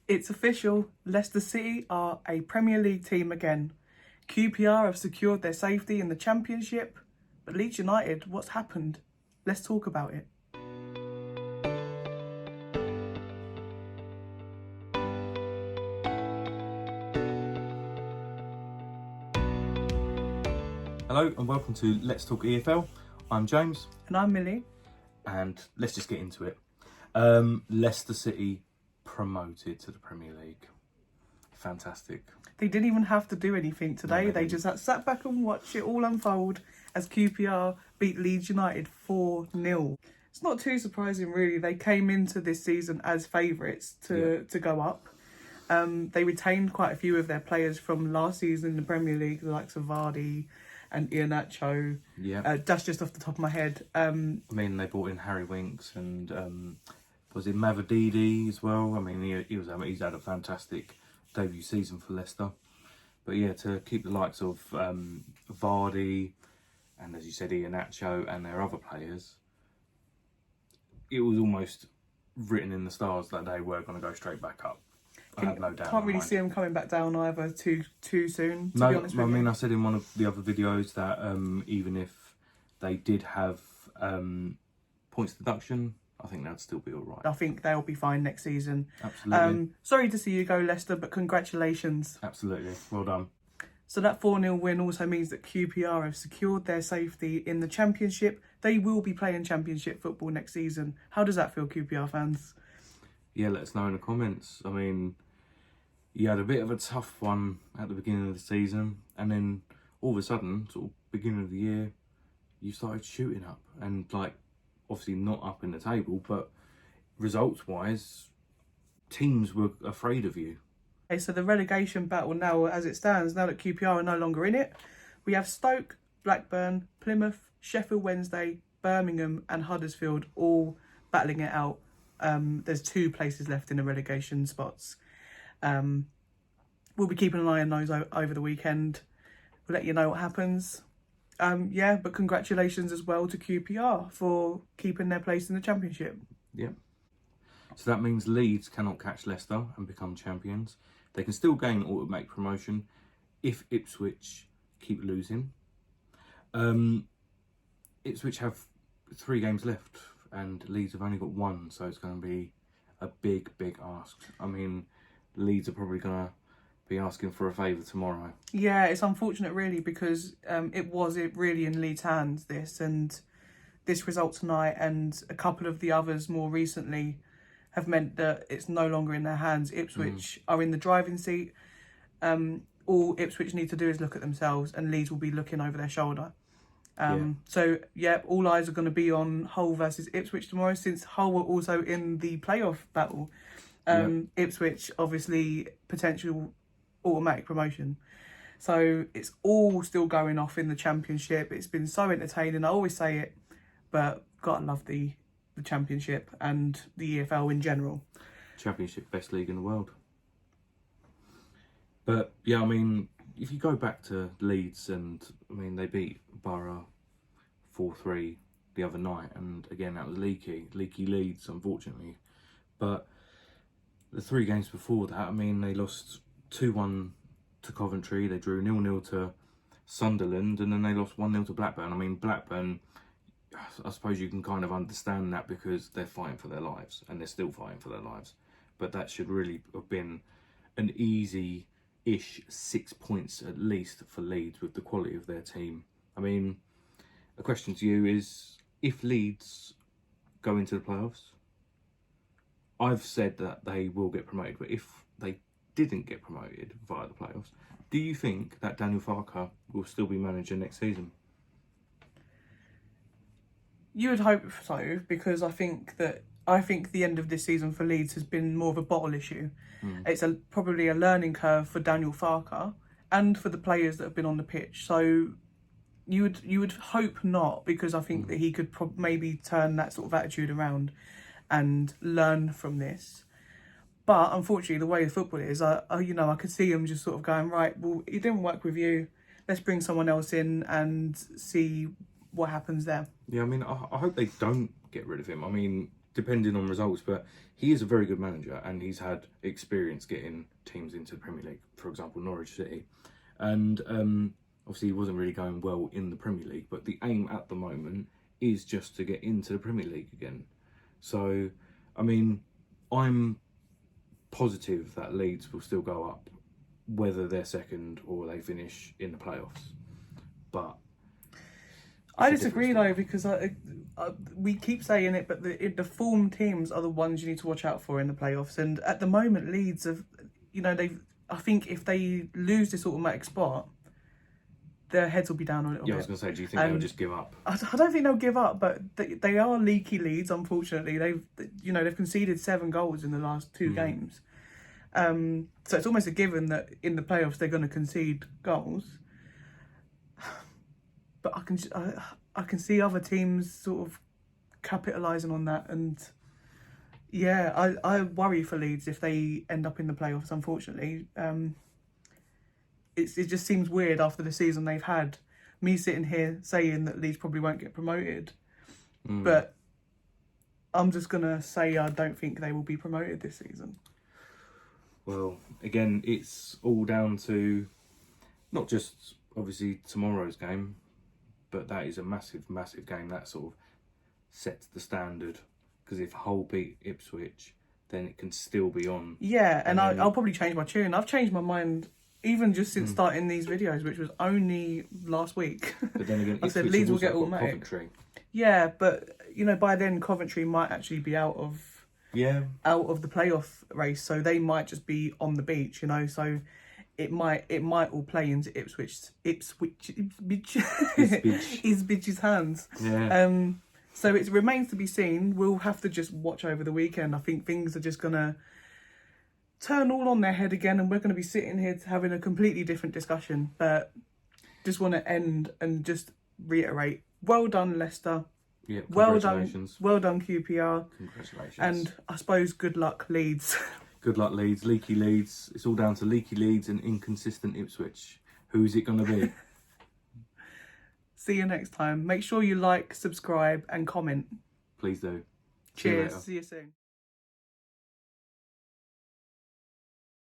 It's official, Leicester City are a Premier League team again. QPR have secured their safety in the Championship, but Leeds United, what's happened? Let's talk about it. Hello and welcome to Let's Talk EFL. I'm James And I'm Millie. and let's just get into it. Leicester City promoted to the Premier League. Fantastic. They didn't even have to do anything today. No, they didn't. just sat back and watched it all unfold as QPR beat Leeds United 4-0. It's not too surprising, really. They came into this season as favourites to go up. They retained quite a few of their players from last season in the Premier League, the likes of Vardy and Iheanacho. Yeah. That's just off the top of my head. I mean, they brought in Harry Winks and was it Mavadidi as well? I mean, he's had a fantastic debut season for Leicester. But yeah, to keep the likes of Vardy and, as you said, Iheanacho and their other players, it was almost written in the stars that they were going to go straight back up. I have no doubt. Can't really see them coming back down either too soon, to be honest with I you. mean, I said in one of the other videos that even if they did have points deduction, I think that'd still be all right. I think they'll be fine next season. Absolutely. Sorry to see you go, Leicester, but congratulations. Absolutely. Well done. So that 4-0 win also means that QPR have secured their safety in the Championship. They will be playing Championship football next season. How does that feel, QPR fans? Yeah, let us know in the comments. I mean, you had a bit of a tough one at the beginning of the season, and then all of a sudden, sort of beginning of the year, you started shooting up, and like obviously not up in the table, but results-wise, teams were afraid of you. Okay, so the relegation battle now, as it stands, now that QPR are no longer in it, we have Stoke, Blackburn, Plymouth, Sheffield Wednesday, Birmingham and Huddersfield all battling it out. There's 2 places left in the relegation spots. We'll be keeping an eye on those over the weekend. We'll let you know what happens. But congratulations as well to QPR for keeping their place in the Championship. Yeah. So that means Leeds cannot catch Leicester and become champions. They can still gain automatic promotion if Ipswich keep losing. Ipswich have 3 games left and Leeds have only got 1, so it's going to be a big ask. I mean, Leeds are probably going to be asking for a favour tomorrow. Yeah, it's unfortunate really because it was really in Leeds' hands, and this result tonight and a couple of the others more recently have meant that it's no longer in their hands. Ipswich are in the driving seat. All Ipswich need to do is look at themselves and Leeds will be looking over their shoulder. So, all eyes are going to be on Hull versus Ipswich tomorrow, since Hull were also in the playoff battle. Ipswich, obviously, potential automatic promotion. So it's all still going off in the Championship. It's been so entertaining. I always say it, but gotta love the Championship and the EFL in general. Championship, best league in the world. But yeah, I mean, if you go back to Leeds, and I mean, they beat Borough 4-3 the other night, and again, that was leaky Leeds, unfortunately. But the 3 games before that, I mean, they lost 2-1 to Coventry, they drew 0-0 to Sunderland, and then they lost 1-0 to Blackburn. I mean, Blackburn, I suppose you can kind of understand that because they're fighting for their lives, and they're still fighting for their lives. But that should really have been an easy-ish 6 points at least for Leeds with the quality of their team. I mean, a question to you is, if Leeds go into the playoffs, I've said that they will get promoted, but if they didn't get promoted via the playoffs, do you think that Daniel Farke will still be manager next season? You would hope so, because I think the end of this season for Leeds has been more of a bottle issue. It's probably a learning curve for Daniel Farke and for the players that have been on the pitch. So you would hope not, because I think that he could maybe turn that sort of attitude around and learn from this. But unfortunately, the way the football is, I could see him just sort of going, right, well, it didn't work with you. Let's bring someone else in and see what happens there. Yeah, I mean, I hope they don't get rid of him. I mean, depending on results, but he is a very good manager and he's had experience getting teams into the Premier League, for example, Norwich City. And obviously he wasn't really going well in the Premier League, but the aim at the moment is just to get into the Premier League again. So, I mean, I'm positive that Leeds will still go up, whether they're second or they finish in the playoffs. But I disagree though, because we keep saying it, but the form teams are the ones you need to watch out for in the playoffs. And at the moment, Leeds have, I think if they lose this automatic spot, their heads will be down a little bit. Yeah, I was going to say, do you think they'll just give up? I don't think they'll give up, but they are leaky Leeds. Unfortunately, they've conceded 7 goals in the last 2 games. So it's almost a given that in the playoffs they're going to concede goals. But I can see other teams sort of capitalising on that, and yeah, I worry for Leeds if they end up in the playoffs. Unfortunately, it just seems weird after the season they've had. Me sitting here saying that Leeds probably won't get promoted, but I'm just gonna say I don't think they will be promoted this season. Well, again, it's all down to not just obviously tomorrow's game, but that is a massive, massive game that sort of sets the standard. Because if Hull beat Ipswich, then it can still be on. Yeah, and I'll probably change my tune. I've changed my mind even just since starting these videos, which was only last week. But then again, I said Leeds will get automatic. Coventry. Yeah, but by then Coventry might actually be out of the playoff race, so they might just be on the beach. So it might all play into Ipswich's hands. Yeah. So it remains to be seen. We'll have to just watch over the weekend. I think things are just gonna turn all on their head again, and we're going to be sitting here having a completely different discussion. But just want to end and just reiterate: well done, Leicester. Yeah. Well done QPR. Congratulations. And I suppose good luck, Leeds. Good luck, Leeds. Leaky Leeds. It's all down to leaky Leeds and inconsistent Ipswich. Who is it going to be? See you next time. Make sure you like, subscribe and comment. Please do. Cheers. See you soon.